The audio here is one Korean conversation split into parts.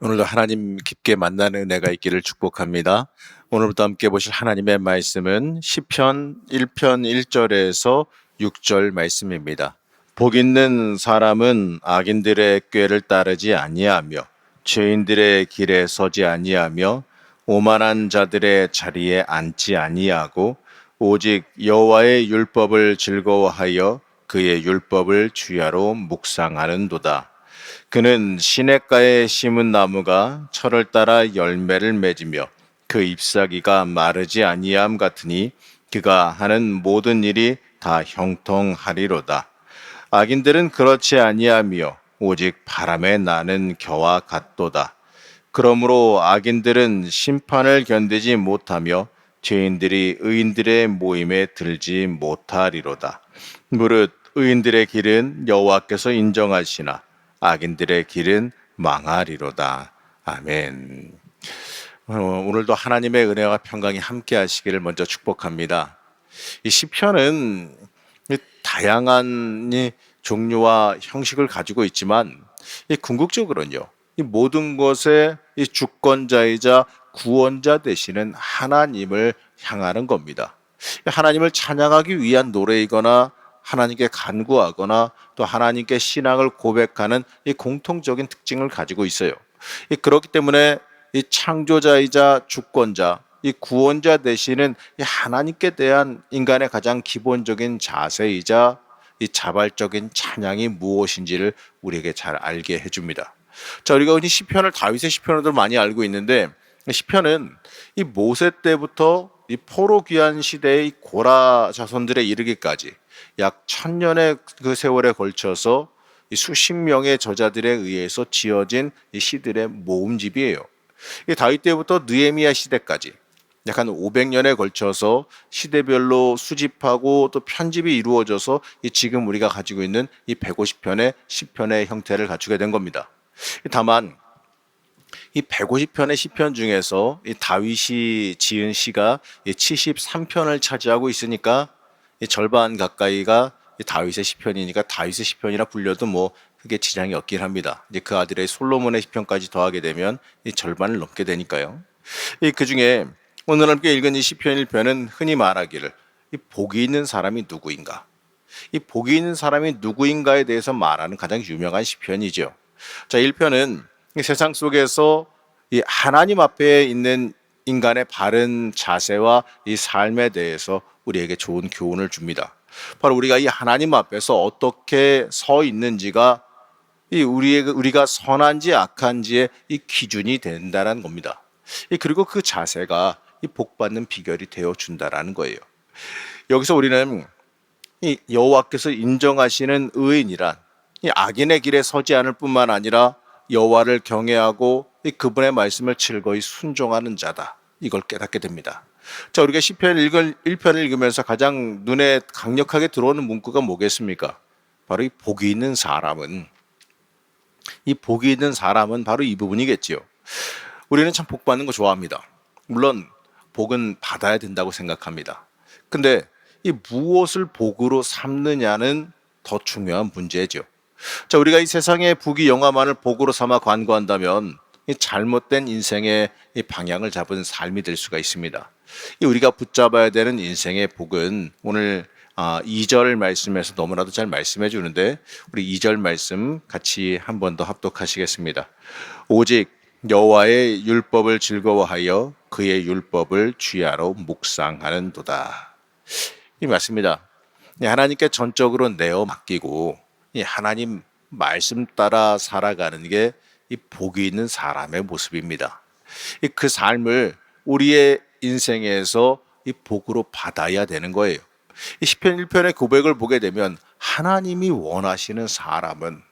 오늘도 하나님 깊게 만나는 은혜가 있기를 축복합니다. 오늘부터 함께 보실 하나님의 말씀은 시편 1편 1절에서 6절 말씀입니다. 복 있는 사람은 악인들의 꾀를 따르지 아니하며 죄인들의 길에 서지 아니하며 오만한 자들의 자리에 앉지 아니하고 오직 여호와의 율법을 즐거워하여 그의 율법을 주야로 묵상하는도다. 그는 시냇가에 심은 나무가 철을 따라 열매를 맺으며 그 잎사귀가 마르지 아니함 같으니 그가 하는 모든 일이 다 형통하리로다. 악인들은 그렇지 아니하며 오직 바람에 나는 겨와 같도다. 그러므로 악인들은 심판을 견디지 못하며 죄인들이 의인들의 모임에 들지 못하리로다. 무릇 의인들의 길은 여호와께서 인정하시나 악인들의 길은 망하리로다. 아멘. 오늘도 하나님의 은혜와 평강이 함께 하시기를 먼저 축복합니다. 이 시편은 다양한 종류와 형식을 가지고 있지만 궁극적으로는요, 이 모든 것의 이 주권자이자 구원자 되시는 하나님을 향하는 겁니다. 하나님을 찬양하기 위한 노래이거나 하나님께 간구하거나 또 하나님께 신앙을 고백하는 이 공통적인 특징을 가지고 있어요. 그렇기 때문에 이 창조자이자 주권자, 이 구원자 되시는 이 하나님께 대한 인간의 가장 기본적인 자세이자 이 자발적인 찬양이 무엇인지를 우리에게 잘 알게 해줍니다. 자, 우리가 흔히 시편을 다윗의 시편으로 많이 알고 있는데, 시편은 이 모세 때부터 이 포로 귀환 시대의 고라 자손들에 이르기까지 약 1000년의 그 세월에 걸쳐서 이 수십 명의 저자들에 의해서 지어진 이 시들의 모음집이에요. 이 다윗 때부터 느헤미야 시대까지 약 한 500년에 걸쳐서 시대별로 수집하고 또 편집이 이루어져서 이 지금 우리가 가지고 있는 이 150편의 시편의 형태를 갖추게 된 겁니다. 다만 이 150편의 시편 중에서 이 다윗이 지은 시가 73편을 차지하고 있으니까 이 절반 가까이가 이 다윗의 시편이니까 다윗의 시편이라 불려도 뭐 크게 지장이 없긴 합니다. 이제 그 아들의 솔로몬의 시편까지 더하게 되면 이 절반을 넘게 되니까요. 그 중에 오늘 함께 읽은 이 시편 1편은 흔히 말하기를 이 복이 있는 사람이 누구인가? 이 복이 있는 사람이 누구인가에 대해서 말하는 가장 유명한 시편이죠. 자, 1편은 세상 속에서 이 하나님 앞에 있는 인간의 바른 자세와 이 삶에 대해서 우리에게 좋은 교훈을 줍니다. 바로 우리가 이 하나님 앞에서 어떻게 서 있는지가 우리가 선한지 악한지의 이 기준이 된다는 겁니다. 그리고 그 자세가 이 복받는 비결이 되어 준다라는 거예요. 여기서 우리는 이 여호와께서 인정하시는 의인이란 이 악인의 길에 서지 않을 뿐만 아니라 여호와를 경외하고 그분의 말씀을 즐거이 순종하는 자다. 이걸 깨닫게 됩니다. 자, 우리가 시편 1편을 읽으면서 가장 눈에 강력하게 들어오는 문구가 뭐겠습니까? 바로 이 복이 있는 사람은 바로 이 부분이겠지요. 우리는 참 복 받는 거 좋아합니다. 물론 복은 받아야 된다고 생각합니다. 근데 이 무엇을 복으로 삼느냐는 더 중요한 문제죠. 자, 우리가 이 세상의 부귀 영화만을 복으로 삼아 관구한다면 이 잘못된 인생의 이 방향을 잡은 삶이 될 수가 있습니다. 우리가 붙잡아야 되는 인생의 복은 오늘 2절 말씀에서 너무나도 잘 말씀해 주는데, 우리 2절 말씀 같이 한 번 더 합독하시겠습니다. 오직 여호와의 율법을 즐거워하여 그의 율법을 주야로 묵상하는도다. 이 맞습니다. 하나님께 전적으로 내어 맡기고 이 하나님 말씀 따라 살아가는 게 이 복이 있는 사람의 모습입니다. 그 삶을 우리의 인생에서 이 복으로 받아야 되는 거예요. 이 시편 1편의 고백을 보게 되면 하나님이 원하시는 사람은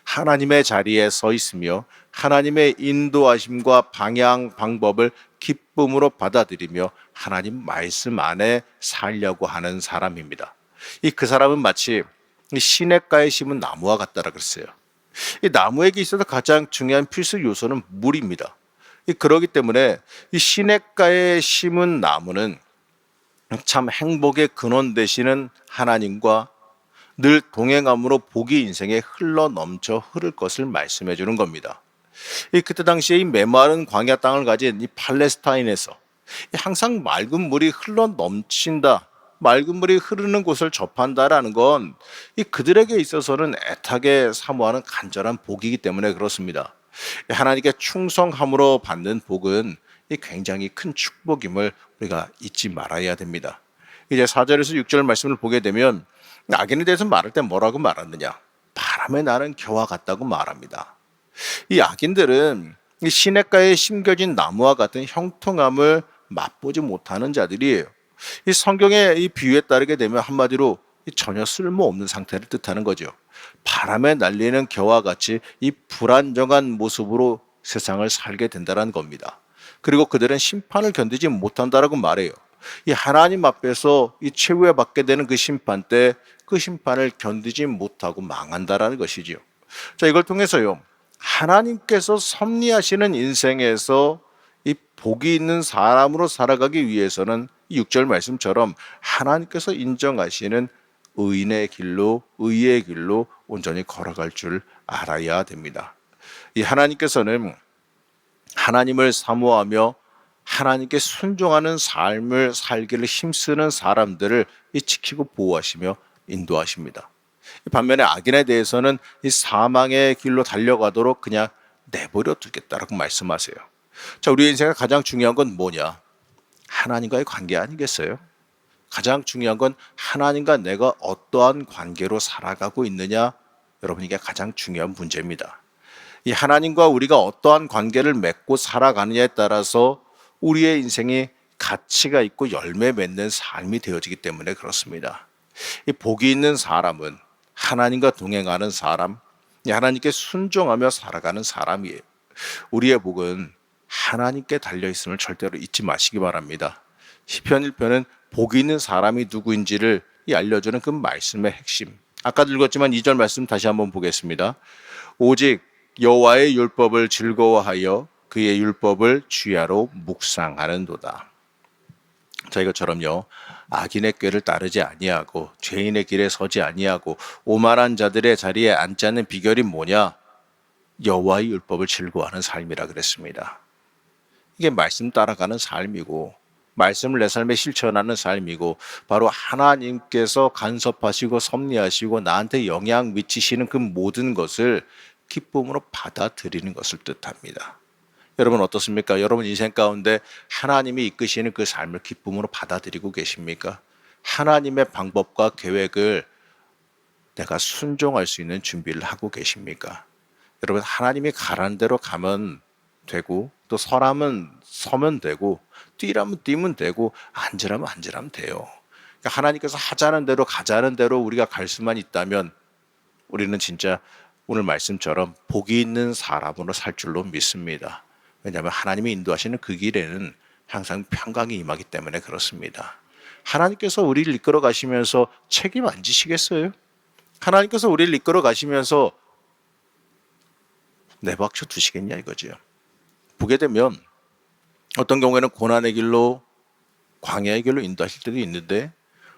하나님의 자리에 서 있으며 하나님의 인도하심과 방향 방법을 기쁨으로 받아들이며 하나님 말씀 안에 살려고 하는 사람입니다. 그 사람은 마치 시냇가에 심은 나무와 같다라 그랬어요. 이 나무에게 있어서 가장 중요한 필수 요소는 물입니다. 그렇기 때문에 이 시냇가에 심은 나무는 참 행복의 근원 되시는 하나님과 늘 동행함으로 복이 인생에 흘러 넘쳐 흐를 것을 말씀해 주는 겁니다. 그때 당시에 이 메마른 광야 땅을 가진 이 팔레스타인에서 항상 맑은 물이 흘러 넘친다, 맑은 물이 흐르는 곳을 접한다라는 건 이 그들에게 있어서는 애타게 사모하는 간절한 복이기 때문에 그렇습니다. 하나님께 충성함으로 받는 복은 이 굉장히 큰 축복임을 우리가 잊지 말아야 됩니다. 이제 4절에서 6절 말씀을 보게 되면 악인에 대해서 말할 때 뭐라고 말하느냐? 바람에 나는 겨와 같다고 말합니다. 이 악인들은 이 시냇가에 심겨진 나무와 같은 형통함을 맛보지 못하는 자들이에요. 이 성경의 이 비유에 따르게 되면 한마디로 전혀 쓸모없는 상태를 뜻하는 거죠. 바람에 날리는 겨와 같이 이 불안정한 모습으로 세상을 살게 된다는 겁니다. 그리고 그들은 심판을 견디지 못한다라고 말해요. 이 하나님 앞에서 이 최후에 받게 되는 그 심판 때 그 심판을 견디지 못하고 망한다라는 것이지요. 자, 이걸 통해서요, 하나님께서 섭리하시는 인생에서 이 복이 있는 사람으로 살아가기 위해서는 6절 말씀처럼 하나님께서 인정하시는 의인의 길로, 의의 길로 온전히 걸어갈 줄 알아야 됩니다. 이 하나님께서는 하나님을 사모하며 하나님께 순종하는 삶을 살기를 힘쓰는 사람들을 지키고 보호하시며 인도하십니다. 반면에 악인에 대해서는 이 사망의 길로 달려가도록 그냥 내버려 두겠다라고 말씀하세요. 자, 우리 인생의 가장 중요한 건 뭐냐? 하나님과의 관계 아니겠어요? 가장 중요한 건 하나님과 내가 어떠한 관계로 살아가고 있느냐? 여러분, 이게 가장 중요한 문제입니다. 이 하나님과 우리가 어떠한 관계를 맺고 살아가느냐에 따라서 우리의 인생이 가치가 있고 열매 맺는 삶이 되어지기 때문에 그렇습니다. 이 복이 있는 사람은 하나님과 동행하는 사람, 하나님께 순종하며 살아가는 사람이에요. 우리의 복은 하나님께 달려있음을 절대로 잊지 마시기 바랍니다. 시편 1편은 복이 있는 사람이 누구인지를 알려주는 그 말씀의 핵심. 아까도 읽었지만 2절 말씀 다시 한번 보겠습니다. 오직 여호와의 율법을 즐거워하여 그의 율법을 주야로 묵상하는도다. 자, 이것처럼요, 악인의 꾀를 따르지 아니하고 죄인의 길에 서지 아니하고 오만한 자들의 자리에 앉지 않는 비결이 뭐냐? 여호와의 율법을 즐거워하는 삶이라 그랬습니다. 이게 말씀 따라가는 삶이고 말씀을 내 삶에 실천하는 삶이고 바로 하나님께서 간섭하시고 섭리하시고 나한테 영향 미치시는 그 모든 것을 기쁨으로 받아들이는 것을 뜻합니다. 여러분 어떻습니까? 여러분 인생 가운데 하나님이 이끄시는 그 삶을 기쁨으로 받아들이고 계십니까? 하나님의 방법과 계획을 내가 순종할 수 있는 준비를 하고 계십니까? 여러분, 하나님이 가라는 대로 가면 되고 또 서라면 서면 되고 뛰라면 뛰면 되고 앉으라면 앉으라면 돼요. 그러니까 하나님께서 하자는 대로 가자는 대로 우리가 갈 수만 있다면 우리는 진짜 오늘 말씀처럼 복이 있는 사람으로 살 줄로 믿습니다. 왜냐하면 하나님이 인도하시는 그 길에는 항상 평강이 임하기 때문에 그렇습니다. 하나님께서 우리를 이끌어 가시면서 책임 안 지시겠어요? 하나님께서 우리를 이끌어 가시면서 내박쳐 두시겠냐 이거죠. 보게 되면 어떤 경우에는 고난의 길로 광야의 길로 인도하실 때도 있는데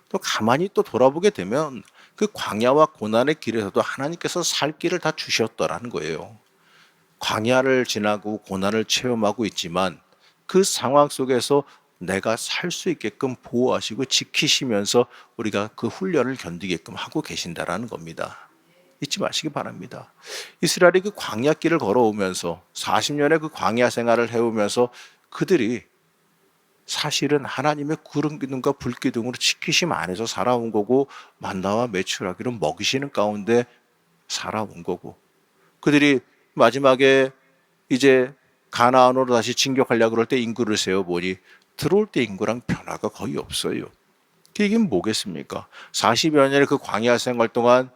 또 가만히 또 돌아보게 되면 그 광야와 고난의 길에서도 하나님께서 살 길을 다 주셨더라는 거예요. 광야를 지나고 고난을 체험하고 있지만 그 상황 속에서 내가 살 수 있게끔 보호하시고 지키시면서 우리가 그 훈련을 견디게끔 하고 계신다라는 겁니다. 잊지 마시기 바랍니다. 이스라엘이 그 광야 길을 걸어오면서 40년의 그 광야 생활을 해오면서 그들이 사실은 하나님의 구름 기둥과 불 기둥으로 지키심 안에서 살아온 거고 만나와 메추라기로 먹이시는 가운데 살아온 거고 그들이 마지막에 이제 가나안으로 다시 진격하려고 그럴 때 인구를 세어보니 들어올 때 인구랑 변화가 거의 없어요. 이게 뭐겠습니까? 40여 년의 그 광야 생활 동안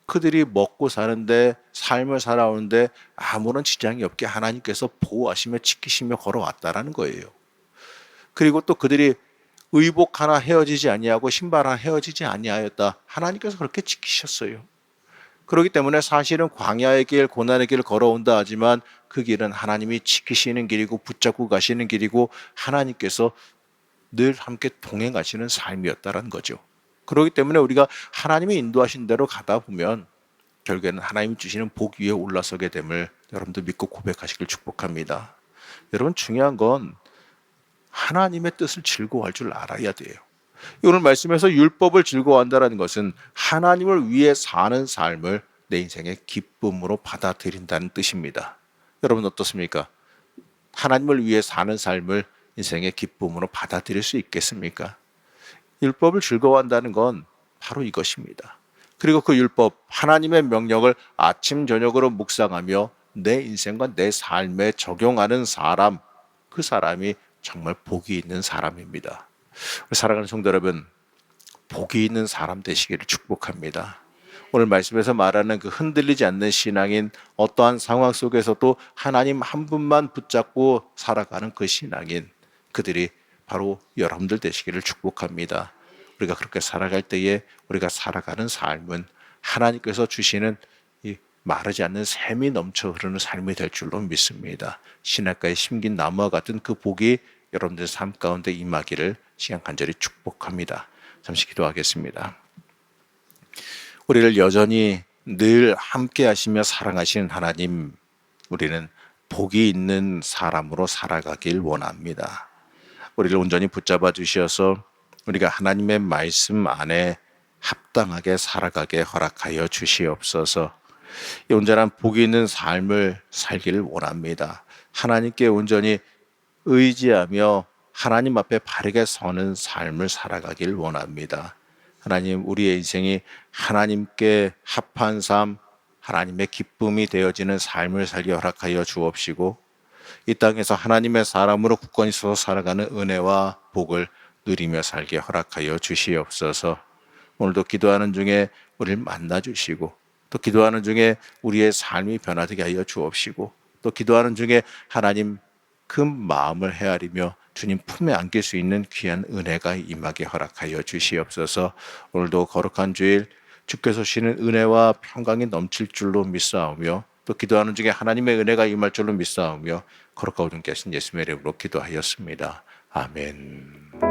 그들이 먹고 사는데 삶을 살아오는데 아무런 지장이 없게 하나님께서 보호하시며 지키시며 걸어왔다라는 거예요. 그리고 또 그들이 의복 하나 헤어지지 아니하고 신발 하나 헤어지지 아니하였다. 하나님께서 그렇게 지키셨어요. 그렇기 때문에 사실은 광야의 길, 고난의 길을 걸어온다 하지만 그 길은 하나님이 지키시는 길이고 붙잡고 가시는 길이고 하나님께서 늘 함께 동행하시는 삶이었다는 거죠. 그렇기 때문에 우리가 하나님이 인도하신 대로 가다 보면 결국에는 하나님이 주시는 복 위에 올라서게 됨을 여러분도 믿고 고백하시길 축복합니다. 여러분, 중요한 건 하나님의 뜻을 즐거워할 줄 알아야 돼요. 오늘 말씀에서 율법을 즐거워한다는 것은 하나님을 위해 사는 삶을 내 인생의 기쁨으로 받아들인다는 뜻입니다. 여러분 어떻습니까? 하나님을 위해 사는 삶을 인생의 기쁨으로 받아들일 수 있겠습니까? 율법을 즐거워한다는 건 바로 이것입니다. 그리고 그 율법, 하나님의 명령을 아침 저녁으로 묵상하며 내 인생과 내 삶에 적용하는 사람, 그 사람이 정말 복이 있는 사람입니다. 사랑하는 성도 여러분, 복이 있는 사람 되시기를 축복합니다. 오늘 말씀에서 말하는 그 흔들리지 않는 신앙인, 어떠한 상황 속에서도 하나님 한 분만 붙잡고 살아가는 그 신앙인, 그들이 바로 여러분들 되시기를 축복합니다. 우리가 그렇게 살아갈 때에 우리가 살아가는 삶은 하나님께서 주시는 이 마르지 않는 샘이 넘쳐 흐르는 삶이 될 줄로 믿습니다. 시냇가에 심긴 나무와 같은 그 복이 여러분들 삶 가운데 임하기를 시간 간절히 축복합니다. 잠시 기도하겠습니다. 우리를 여전히 늘 함께 하시며 사랑하시는 하나님, 우리는 복이 있는 사람으로 살아가길 원합니다. 우리를 온전히 붙잡아 주셔서 우리가 하나님의 말씀 안에 합당하게 살아가게 허락하여 주시옵소서. 이 온전한 복이 있는 삶을 살기를 원합니다. 하나님께 온전히 의지하며 하나님 앞에 바르게 서는 삶을 살아가길 원합니다. 하나님, 우리의 인생이 하나님께 합한 삶, 하나님의 기쁨이 되어지는 삶을 살게 허락하여 주옵시고, 이 땅에서 하나님의 사람으로 굳건히 서서 살아가는 은혜와 복을 누리며 살게 허락하여 주시옵소서. 오늘도 기도하는 중에 우리를 만나 주시고, 또 기도하는 중에 우리의 삶이 변화되게 하여 주옵시고, 또 기도하는 중에 하나님 그 마음을 헤아리며 주님 품에 안길 수 있는 귀한 은혜가 임하게 허락하여 주시옵소서. 오늘도 거룩한 주일 주께서 주시는 은혜와 평강이 넘칠 줄로 믿사오며, 또 기도하는 중에 하나님의 은혜가 임할 줄로 믿사오며, 거룩하고 존귀하신 예수님의 이름으로 기도하였습니다. 아멘.